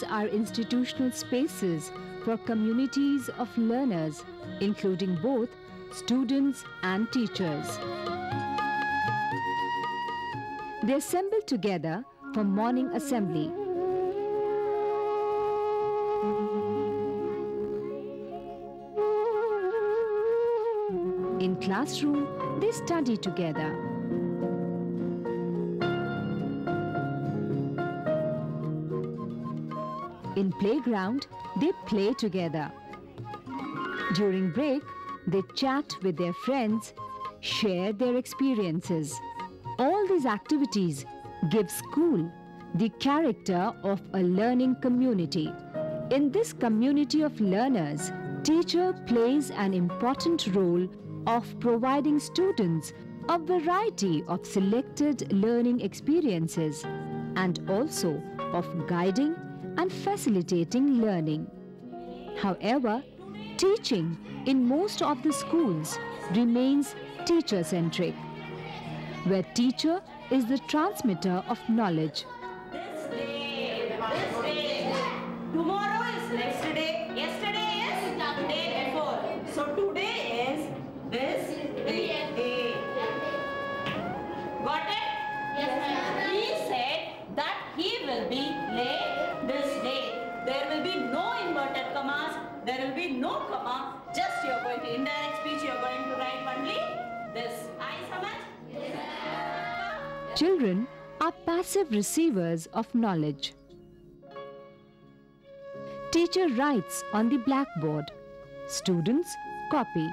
are institutional spaces for communities of learners, including both students and teachers. They assemble together for morning assembly. In classroom, they study together. In playground, they play together. During break, they chat with their friends, share their experiences. All these activities give school the character of a learning community. In this community of learners, teacher plays an important role of providing students a variety of selected learning experiences and also of guiding and facilitating learning. However, teaching in most of the schools remains teacher-centric, where teacher is the transmitter of knowledge. Tomorrow is next day, yesterday is the day before. So today is this day. Got it? Yes, ma'am. He said that he will be late this day. There will be no inverted commas, there will be no comma, just you are going to indirect speech, you are going to write only this. I samajh? Yes, ma'am. Children are passive receivers of knowledge. Teacher writes on the blackboard. Students copy.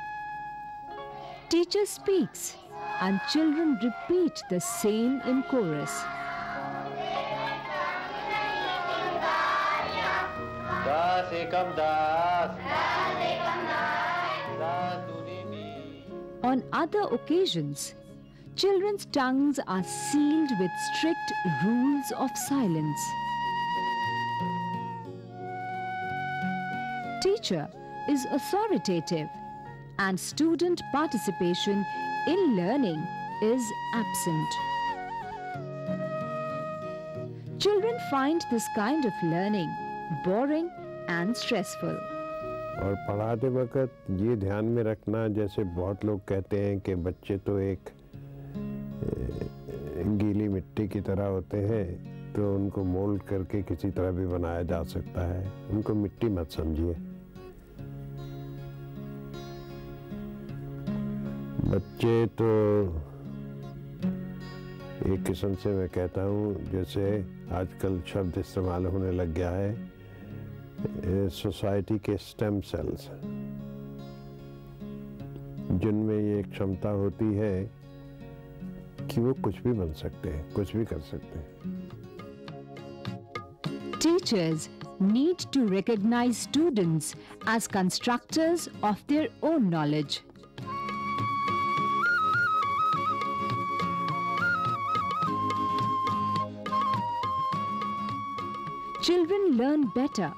Teacher speaks and children repeat the same in chorus. Das ekam das. Das duni ni. On other occasions, children's tongues are sealed with strict rules of silence. Teacher is authoritative and student participation in learning is absent. Children find this kind of learning boring and stressful. और पढ़ाते वक्त ये ध्यान में रखना, जैसे बहुत लोग कहते हैं कि बच्चे तो एक गीली मिट्टी की तरह होते हैं, तो उनको मोल्ड करके किसी तरह भी बनाया जा सकता है। उनको मिट्टी मत समझिए। बच्चे तो एक किस्म से मैं कहता हूँ, जैसे आजकल शब्द इस्तेमाल होने लग गया है, सोसाइटी के स्टेम सेल्स, जिनमें ये क्षमता होती है कि वो कुछ भी बन सकते हैं, कुछ भी कर सकते हैं। Teachers need to recognize students as constructors of their own knowledge. Children learn better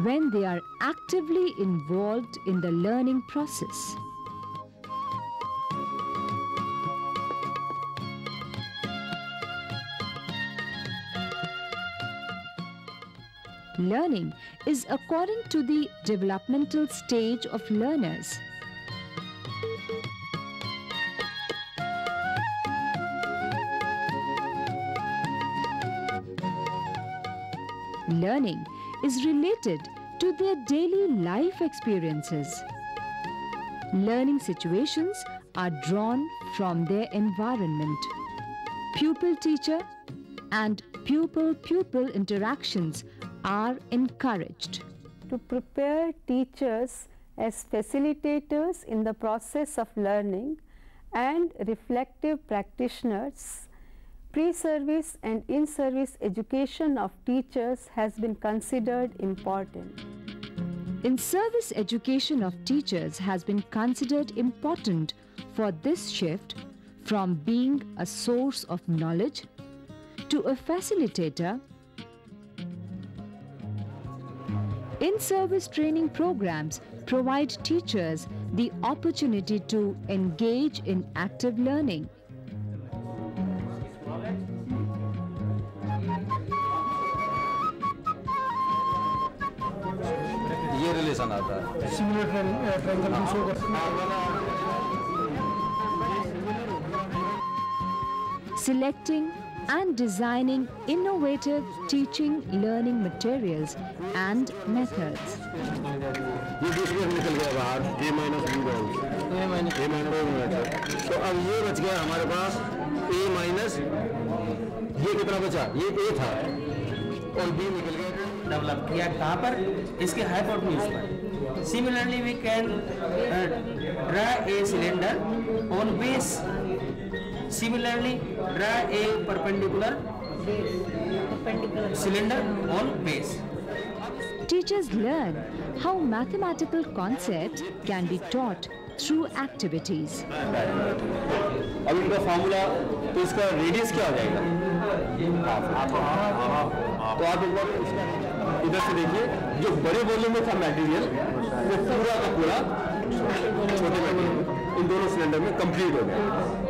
when they are actively involved in the learning process. Learning is according to the developmental stage of learners. Learning is related to their daily life experiences. Learning situations are drawn from their environment. Pupil-teacher and pupil-pupil interactions are encouraged. To prepare teachers as facilitators in the process of learning and reflective practitioners, pre-service and in-service education of teachers has been considered important. In-service education of teachers has been considered important for this shift from being a source of knowledge to a facilitator. In-service training programs provide teachers the opportunity to engage in active learning. Session आता है। Selecting and designing innovative teaching learning materials and methods. ये दूसरे निकल गया बाहर A minus B bound A minus. तो अब ये बच गया हमारे पास A माइनस, ये कितना बचा, ये A था और B निकल गया। डेवलप किया कहाँ पर, इसके हाइपोटेन्यूज पर। Similarly we can draw a cylinder on base. Similarly, draw a perpendicular cylinder on base. Teachers learn how mathematical concepts can be taught through activities. अब इनका फॉर्मूला, तो इसका रेडियस क्या हो जाएगा? तो आप एक बार इधर से देखिए, जो बड़े वॉल्यूम में था मटेरियल वो पूरा का पूरा छोटे मटेरियल इन दोनों सिलेंडर में कंप्लीट हो गया।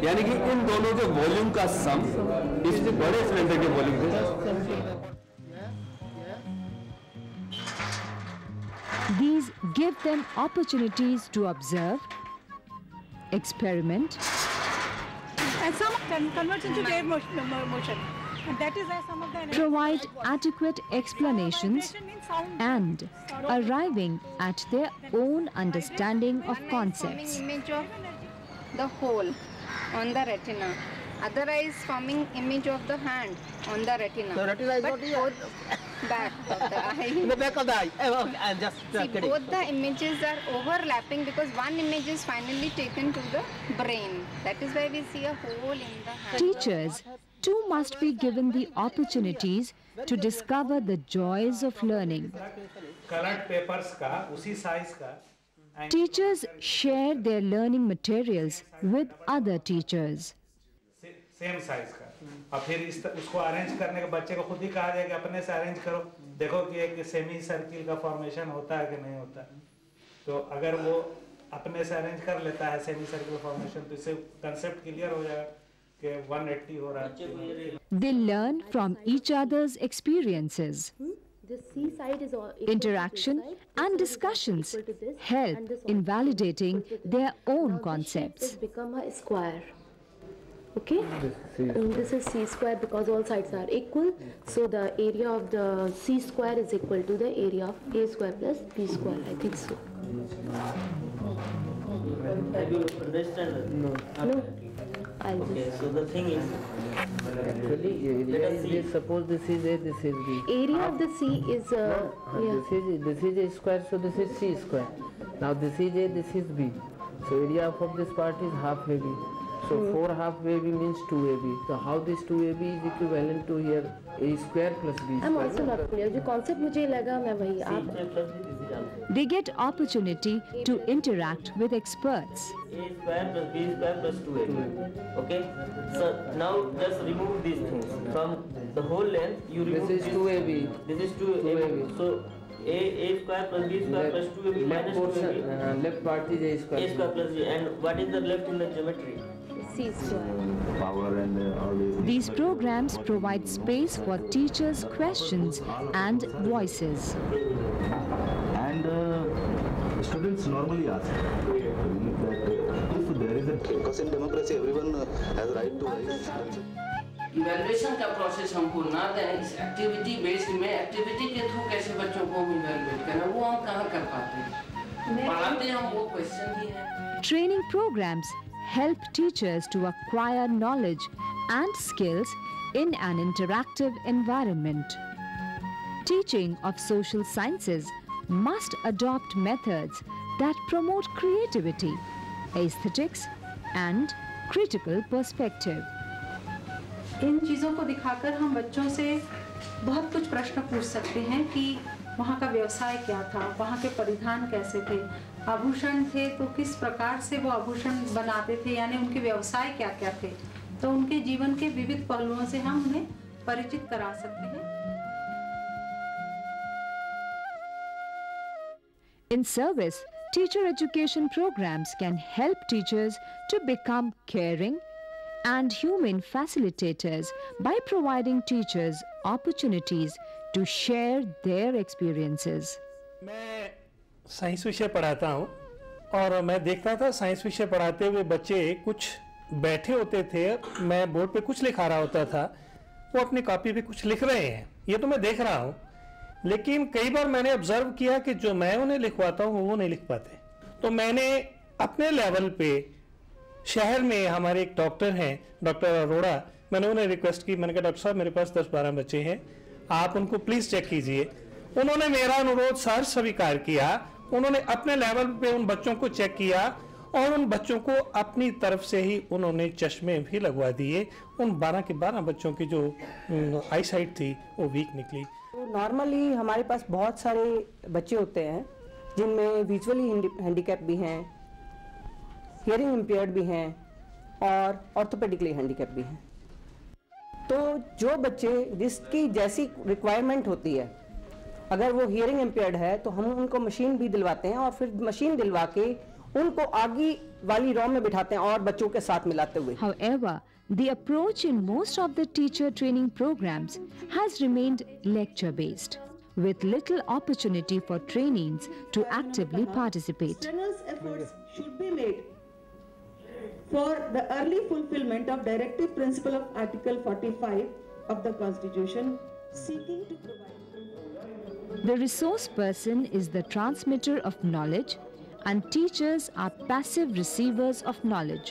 यानी कि इन दोनों के वॉल्यूम का सम इस बड़े सिलेंडर के वॉल्यूम से। These give them opportunities to observe, experiment, and some converts into wave motion. And that is why some of the provide adequate explanations, and arriving at their own understanding of concepts. Image of the hole on the retina. Other eye is forming image of the hand on the retina. The retina is but not here. Back of the eye. In the back of the eye. I'm just See, both the images are overlapping because one image is finally taken to the brain. That is why we see a hole in the hand. Teachers too must be given the opportunities to discover the joys of learning. Colored papers का उसी size का. Teachers share their learning materials with other teachers. Same size का. और फिर उसको arrange करने के बच्चे को खुद ही कहा जाएगा अपने से अरेंज करो, देखो कि एक सेमी सर्किल का फॉर्मेशन होता है कि नहीं होता। तो अगर वो अपने से अरेंज कर लेता है सेमी सर्किल फॉर्मेशन, तो इससे कंसेप्ट क्लियर हो जाएगा कि 180 हो रहा है। They learn from each other's experiences. Interaction and discussions help in validating their own concepts. Become a square. Okay, and this is c square because all sides are equal, so the area of the c square is equal to the area of a square plus b square. I think so. Have you understand? No. I'll Okay, just. so the thing is, Actually, area is this, suppose this is A, this is B. Area of the c is yeah. This is A square, so this is C square. Now this is A, this is B. So area of this part is half AB. So 4 half AB means 2AB. So how this 2AB is equivalent to here A square plus B square? I'm also not clear. जो concept मुझे लगा मैं वही आप. They get opportunity to interact with experts. A square plus B square plus 2AB. Okay, so now just remove these things from the whole length. You remove This is 2AB. This is 2AB. So A square plus B square plus 2AB left minus portion, 2AB. left part is A square. A square plus B. And what is the left in the geometry? C square. Power and all these. These programs provide space for teachers' questions and voices. And students normally ask that if there is a, because in democracy everyone has right to raise. Evaluation का process हमको ना दें, इस activity based में activity के through कैसे बच्चों को हम इवैल्यूएट करें, वो हम कहाँ कर पाते हैं? पढ़ाते हैं हम, वो क्वेश्चन ही है। Training programs help teachers to acquire knowledge and skills in an interactive environment. Teaching of social sciences must adopt methods that promote creativity, aesthetics, and critical perspective. इन चीज़ों को दिखाकर हम बच्चों से बहुत कुछ प्रश्न पूछ सकते हैं कि वहाँ का व्यवसाय क्या था, वहाँ के परिधान कैसे थे, आभूषण थे तो किस प्रकार से वो आभूषण बनाते थे, यानी उनके व्यवसाय क्या क्या थे, तो उनके जीवन के विविध पहलुओं से हम उन्हें परिचित करा सकते हैं। In service, teacher education programs can help teachers to become caring and human facilitators by providing teachers opportunities to share their experiences. मैं साइंस विषय पढ़ाता हूँ और मैं देखता था साइंस विषय पढ़ाते हुए बच्चे कुछ बैठे होते थे, मैं बोर्ड पे कुछ लिखा रहा होता था, वो अपनी कॉपी पे कुछ लिख रहे हैं, ये तो मैं देख रहा हूँ, लेकिन कई बार मैंने ऑब्जर्व किया कि जो मैं उन्हें लिखवाता हूँ वो नहीं लिख पाते। तो मैंने अपने लेवल पे शहर में हमारे एक डॉक्टर हैं, डॉक्टर अरोड़ा, मैंने उन्हें रिक्वेस्ट की, मैंने कहा डॉक्टर साहब मेरे पास 10-12 बच्चे हैं, आप उनको प्लीज चेक कीजिए। उन्होंने मेरा अनुरोध सर स्वीकार किया, उन्होंने अपने लेवल पे उन बच्चों को चेक किया और उन बच्चों को अपनी तरफ से ही उन्होंने चश्मे भी लगवा दिए। उन 12 के 12 बच्चों की जो आई साइट थी वो वीक निकली। नॉर्मली हमारे पास बहुत सारे बच्चे होते हैं जिनमें विजुअली हैंडीकैप भी हैं, हियरिंग इम्पेयर्ड भी हैं और ऑर्थोपेडिकली हैंडीकैप भी हैं। तो जो बच्चे जिसकी जैसी रिक्वायरमेंट होती है, अगर वो हियरिंग इम्पेयर्ड है तो हम उनको मशीन भी दिलवाते हैं और फिर मशीन दिलवा के उनको आगे वाली रो में बिठाते हैं और बच्चों के साथ मिलाते हुए। However, the approach in most of the teacher training programs has remained lecture-based, with little opportunity for trainees to actively participate. Strenuous efforts should be made for the early fulfillment of directive principle of Article 45 of the Constitution, seeking to provide. The resource person is the transmitter of knowledge, and teachers are passive receivers of knowledge.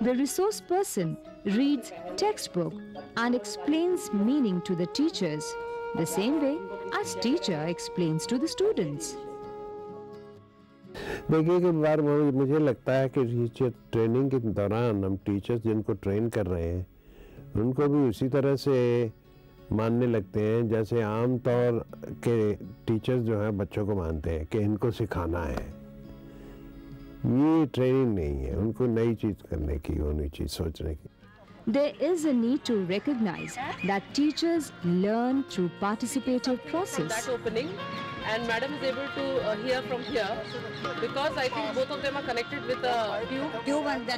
The resource person reads textbook and explains meaning to the teachers, the same way as teacher explains to the students. देखिए कि बार मुझे लगता है कि teacher training के दौरान हम teachers जिनको ट्रेन कर रहे हैं उनको भी उसी तरह से मानने लगते हैं जैसे आम तौर के टीचर्स जो हैं बच्चों को मानते हैं कि इनको सिखाना है। ये ट्रेनिंग नहीं है, उनको नई चीज़ करने की, वो नई चीज़ सोचने की। There is a need to recognize that teachers learn through participative process. That opening, and madam is able to hear from here because I think both of them are connected with a tube and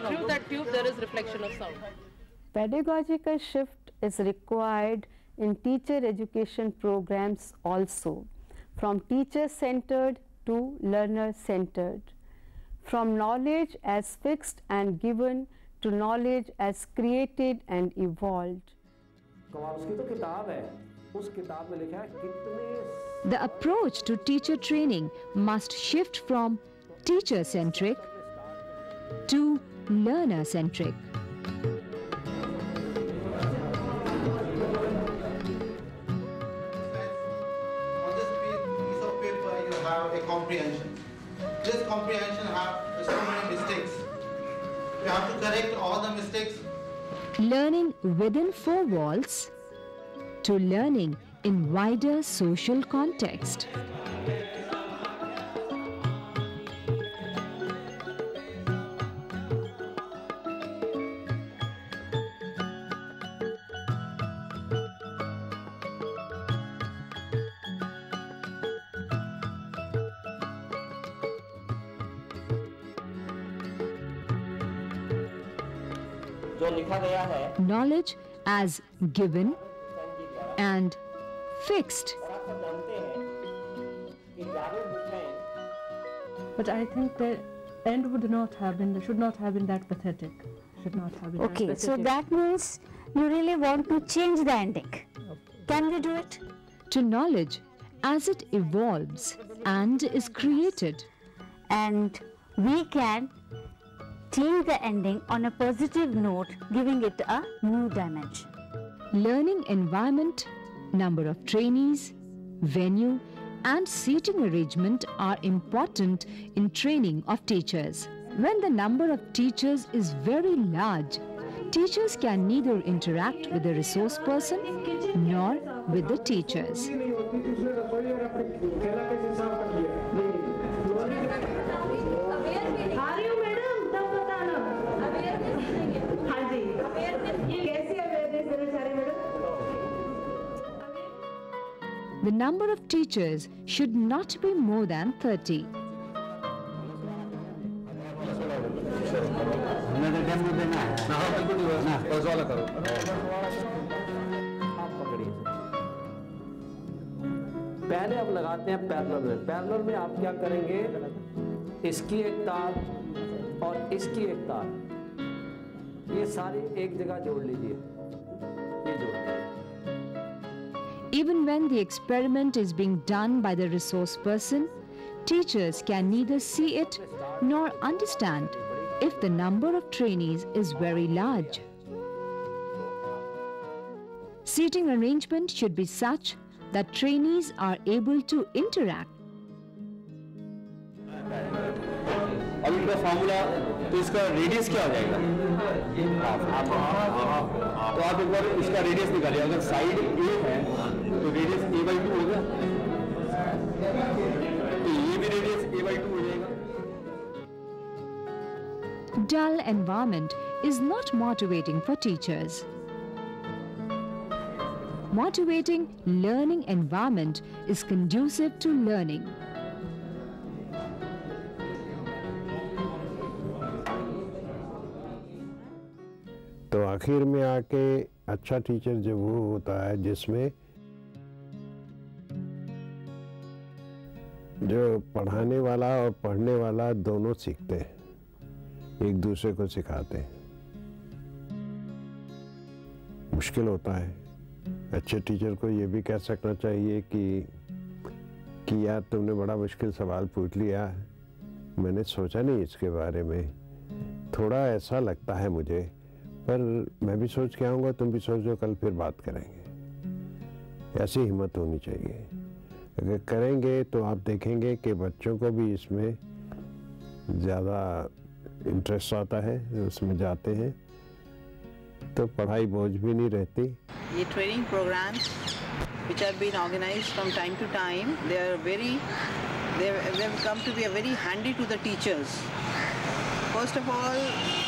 through that tube there is reflection of sound. Pedagogical shift is required in teacher education programs also, from teacher-centered to learner-centered, from knowledge as fixed and given to knowledge as created and evolved. The approach to teacher training must shift from teacher-centric to learner-centric. A comprehension. This comprehension has so many mistakes. You have to correct all the mistakes. Learning within four walls to learning in wider social context. Knowledge as given and fixed. But I think the end should not have been that pathetic. Okay, so that means you really want to change the ending. Can we do it? To knowledge as it evolves and is created. And we can change the ending on a positive note, giving it a new dimension. Learning environment, number of trainees, venue, and seating arrangement are important in training of teachers. When the number of teachers is very large, teachers can neither interact with the resource person nor with the teachers. The number of teachers should not be more than 30. पहले अब लगाते हैं parallel में। Parallel में आप क्या करेंगे, इसकी एक तार और इसकी एक तार, ये सारी एक जगह जोड़ लीजिए, ये जोड़ लीजिए। Even when the experiment is being done by the resource person, teachers can neither see it nor understand if the number of trainees is very large. Seating arrangement should be such that trainees are able to interact. अब इनका formula, तो इसका radius क्या हो जाएगा? तो आप एक बार इसका रेडियस निकालिए। अगर साइड ए है तो रेडियस a/2 होगा, तो ये भी रेडियस a/2 हो जाएगा। Dull environment is not motivating for teachers. Motivating learning environment is conducive to learning. तो आखिर में आके अच्छा टीचर जब वो होता है जिसमें जो पढ़ाने वाला और पढ़ने वाला दोनों सीखते हैं, एक दूसरे को सिखाते हैं। मुश्किल होता है। अच्छे टीचर को ये भी कह सकना चाहिए कि यार तुमने बड़ा मुश्किल सवाल पूछ लिया, मैंने सोचा नहीं इसके बारे में, थोड़ा ऐसा लगता है मुझे, पर मैं भी सोच के आऊँगा, तुम भी सोचो, कल फिर बात करेंगे। ऐसी हिम्मत होनी चाहिए। अगर करेंगे तो आप देखेंगे कि बच्चों को भी इसमें ज़्यादा इंटरेस्ट आता है, उसमें जाते हैं, तो पढ़ाई बोझ भी नहीं रहती। ये training programmes which have been organized from time to time, they have come to be very handy to the teachers. First of all,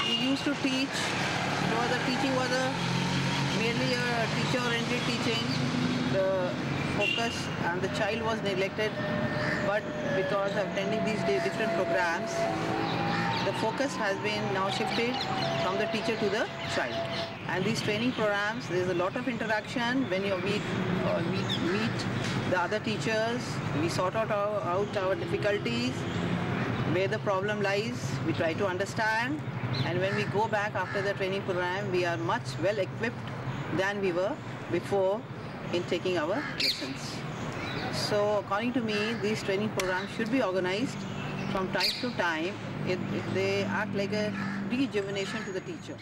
we used to teach, the teaching was merely a teacher-oriented teaching. The focus on the child was neglected, but because of attending these different programs, the focus has been now shifted from the teacher to the child. And these training programs, there is a lot of interaction. When you meet the other teachers, we sort out our difficulties, where the problem lies, we try to understand, and when we go back after the training program, we are much well equipped than we were before in taking our lessons. So according to me, these training programs should be organized from time to time. They act like a rejuvenation to the teacher.